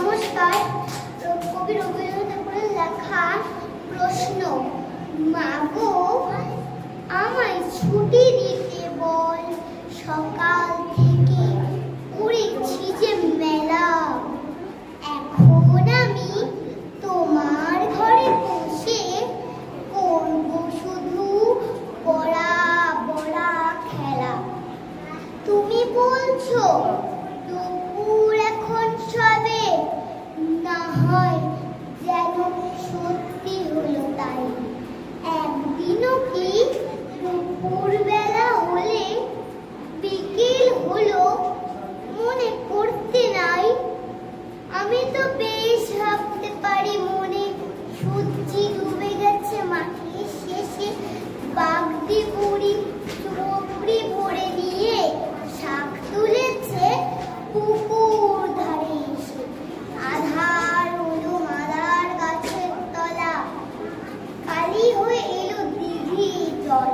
নমস্কার। কবি রবীন্দ্রনাথ ঠাকুরের লেখা প্রশ্ন। মাগো আমায় ছুটি দিতে বল, সকাল থেকে উড়েছি যে মেলা। এখন আমি তোমার ঘরে বসে করব শুধু বড়া বড়া খেলা। তুমি বলছো দুপুর এখন সবে, না হয় যেন সত্যি হলো তাই। একদিনও কি দুপুর বেলা হলে বিকেল হলো মনে করতে নাই? আমি তো বেশ ভাবতে পারি মনে, সূর্যি ডুবে গেছে মাঠের শেষে। বাগদি বুড়ি চোপড়ি ভরে নিয়ে শাক তুলেছে পুকুর ধারে এসে। আধার হলো মাদার গাছের তলা, কালি হয়ে এলো দিঘি জল।